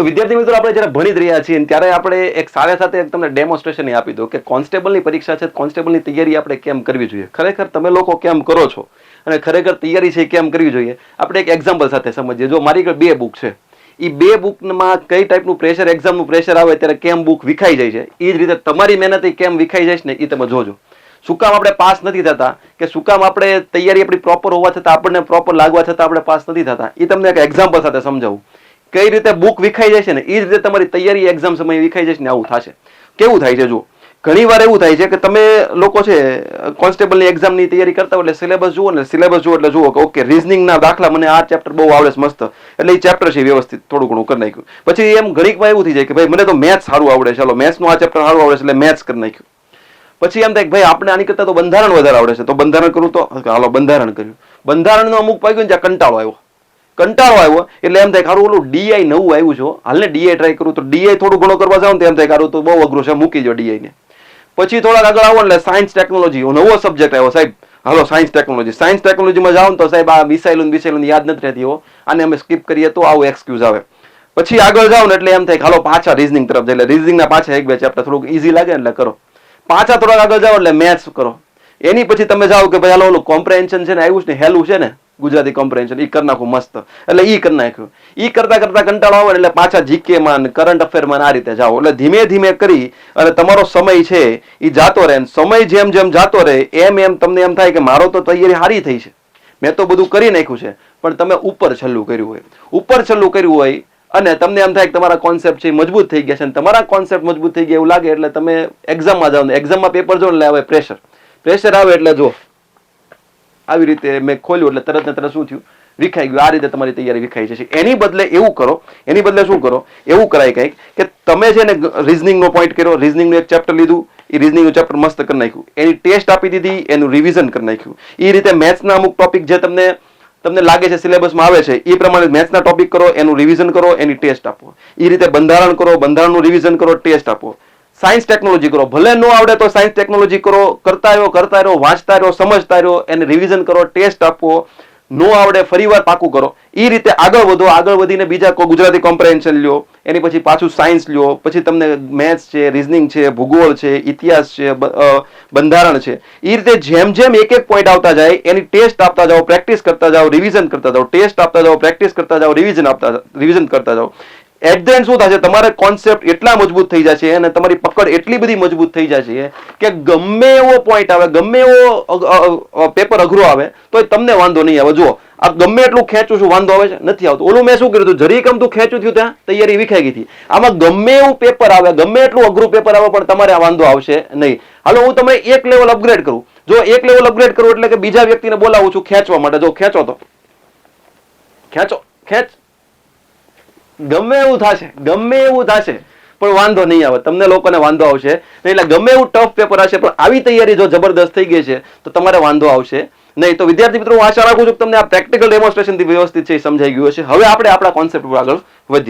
તો વિદ્યાર્થી મિત્રો આપણે જ્યારે ભણી જ રહ્યા છીએ ત્યારે આપણે એક સાથે તમને ડેમોન્સ્ટ્રેશન આપી દો કે કોન્સ્ટેબલની પરીક્ષા છે, કોન્સ્ટેબલની તૈયારી આપણે કેમ કરવી જોઈએ, ખરેખર તમે લોકો કેમ કરો છો અને ખરેખર તૈયારી છે કેમ કરવી જોઈએ. આપણે એક એક્ઝામ્પલ સાથે સમજીએ. જો મારી આગળ 2 બુક છે, એ 2 બુકમાં કઈ ટાઈપનું પ્રેશર, એક્ઝામનું પ્રેશર આવે ત્યારે કેમ બુક વિખાઈ જાય છે, એ જ રીતે તમારી મહેનત કેમ વિખાઈ જાય છે ને એ તમે જોજો. શું કામ આપણે પાસ નથી થતા, કે શું કામ આપણે તૈયારી આપણી પ્રોપર હોવા છતાં, આપણને પ્રોપર લાગવા છતાં આપણે પાસ નથી થતા, એ તમને એક એક્ઝામ્પલ સાથે સમજાવું. કઈ રીતે બુક વિખાઈ જાય છે ને એ જ રીતે તમારી તૈયારી એક્ઝામ સમયે વિખાઈ જાય છે ને આવું થશે. કેવું થાય છે જુઓ, ઘણી વાર એવું થાય છે કે તમે લોકો છે કોન્સ્ટેબલની એક્ઝામની તૈયારી કરતા હોય એટલે સિલેબસ જુઓ ને, સિલેબસ જુઓ એટલે જુઓ કે ઓકે રીઝનિંગના દાખલા મને આ ચેપ્ટર બહુ આવડે છે મસ્ત, એટલે એ ચેપ્ટર છે વ્યવસ્થિત થોડું ઘણું કરી નાખ્યું. પછી એમ ઘણીકમાં એવું થઈ જાય કે ભાઈ મને તો મેથ્સ સારું આવડે છે, ચાલો મેથ્સનું આ ચેપ્ટર સારું આવડે છે એટલે મેથ્સ કરી નાખ્યું. પછી એમ થાય કે ભાઈ આપણે આની કરતા તો બંધારણ વધારે આવડે છે, તો બંધારણ કરું, તો હાલો બંધારણ કર્યું. બંધારણનો અમુક પાક્યું ને ત્યાં કંટાળો આવ્યો એટલે એમ થાય ખારું ઓલું ડીઆઈ નવું આવ્યું છે, હાલને ડીઆઈ ટ્રાય કરું. તો ડીઆઈ થોડું ઘણું કરવા જાવ ને એમ થાય ખારું તો બહુ અઘરું છે, મૂકી દો ડીઆઈ ને. પછી થોડાક આગળ આવો એટલે સાયન્સ ટેકનોલોજી નવો સબ્જેક્ટ આવ્યો, સાહેબ હાલો સાયન્સ ટેકનોલોજીમાં જાઓ તો સાહેબ આ મિસાઇલું યાદ નથી રહેતી હો, આને અમે સ્કીપ કરીએ તો આવું એક્સક્યુઝ આવે. પછી આગળ જાઓ ને એટલે એમ થાય હાલો પાછા રીઝનિંગ તરફ જાય, એટલે રીઝનિંગના પાછા 1-2 ચેપ્ટર થોડુંક ઈઝી લાગે એટલે કરો. પાછા થોડાક આગળ જાઓ એટલે મેથ્સ કરો. એની પછી તમે જાઓ કે ભાઈ હાલો ઓલું કોમ્પ્રેહેન્શન છે ને આવ્યું છે ને, હેલું છે ને ગુજરાતી કોમ્પ્રેહેન્શન, એ કરી નાખું મસ્ત, એટલે એ કરી નાખ્યું. એ કરતા કંટાળો આવે એટલે પાછા જીકે માં કરંટ અફેરમાં આ રીતે જાઓ. એટલે ધીમે ધીમે કરી અને તમારો સમય છે એ જાતો રહે. સમય જેમ જેમ જાતો રહે એમ તમને એમ થાય કે મારો તો તૈયારી સારી થઈ છે, મેં તો બધું કરી નાખ્યું છે, પણ તમે ઉપર છેલ્લું કર્યું હોય અને તમને એમ થાય કે તમારા કોન્સેપ્ટ છે મજબૂત થઈ ગયા છે, અને તમારા કોન્સેપ્ટ મજબૂત થઈ ગયા એવું લાગે એટલે તમે એક્ઝામમાં જાઓ ને એક્ઝામમાં પેપર જો એટલે આવે પ્રેશર આવે એટલે જો આવી રીતે મેં ખોલ્યું એટલે તરત ને તરત શું થયું, વિખાઈ ગયું. આ રીતે તમારી તૈયારી વિખાઈ જશે. એની બદલે શું કરો, એવું કરાય કંઈક કે તમે છે ને રીઝનિંગનો પોઈન્ટ કર્યો, રીઝનિંગનું એક ચેપ્ટર લીધું, એ રીઝનિંગનું ચેપ્ટર મસ્ત કરી નાખ્યું, એની ટેસ્ટ આપી દીધી, એનું રિવિઝન કરી નાખ્યું. એ રીતે મેથ્સના અમુક ટોપિક જે તમને લાગે છે સિલેબસમાં આવે છે એ પ્રમાણે મેથ્સના ટોપિક કરો, એનું રિવિઝન કરો, એની ટેસ્ટ આપો. એ રીતે બંધારણ કરો, બંધારણનું રિવિઝન કરો, ટેસ્ટ આપો. સાયન્સ ટેકનોલોજી કરો, ભલે ન આવડે તો સાયન્સ ટેકનોલોજી કરો, કરતા રહ્યો, વાંચતા રહ્યો, સમજતા રહ્યો, એને રિવિઝન કરો, ટેસ્ટ આપો. ન આવડે ફરીવાર પાકું કરો. એ રીતે આગળ વધો. આગળ વધીને બીજા ગુજરાતી કોમ્પ્રેહેન્શન લ્યો, એની પછી પાછું સાયન્સ લ્યો, પછી તમને મેથ્સ છે, રીઝનિંગ છે, ભૂગોળ છે, ઇતિહાસ છે, બંધારણ છે. એ રીતે જેમ જેમ એક પોઈન્ટ આવતા જાય એની ટેસ્ટ આપતા જાઓ, પ્રેક્ટિસ કરતા જાઓ, રિવિઝન કરતા જાઓ, ટેસ્ટ આપતા જાઓ, પ્રેક્ટિસ કરતા જાઓ, રિવિઝન કરતા જાઓ. એટ ધ એન્ડ શું થશે, તમારે કોન્સેપ્ટ એટલા મજબૂત થઈ જશે અને તમારી પકડ એટલી બધી મજબૂત થઈ જશે કે ગમે એવો પોઈન્ટ આવે, ગમે એવો પેપર અઘરો આવે તો તમને વાંધો નહીં આવે. જુઓ આ ગમે એટલું ખેંચું છું વાંધો આવે છે, નથી આવતો. ઓલું મેં શું કર્યું હતું, જરી કમ તું ખેંચું થયું ત્યાં તૈયારી વિખાઈ ગઈ હતી. આમાં ગમે એવું પેપર આવે, ગમે એટલું અઘરું પેપર આવે પણ તમારે આ વાંધો આવશે નહીં. હાલો હું તમને એક લેવલ અપગ્રેડ કરું. જો એક લેવલ અપગ્રેડ કરું એટલે કે બીજા વ્યક્તિને બોલાવું છું ખેંચવા માટે. જો ખેંચો તો ખેંચ, ગમે એવું થશે પણ વાંધો નહીં આવે, તમને લોકોને વાંધો આવશે નહીં. એટલે ગમે એવું ટફ પેપર હશે પણ આવી તૈયારી જો જબરદસ્ત થઈ ગઈ છે તો તમારે વાંધો આવશે નહીં. તો વિદ્યાર્થી મિત્રો હું આશા રાખું છું કે તમને આ પ્રેક્ટિકલ ડેમોન્સ્ટ્રેશનથી વ્યવસ્થિત છે સમજાઈ ગયું હશે. હવે આપણે આપણા કોન્સેપ્ટ પર આગળ વધીએ.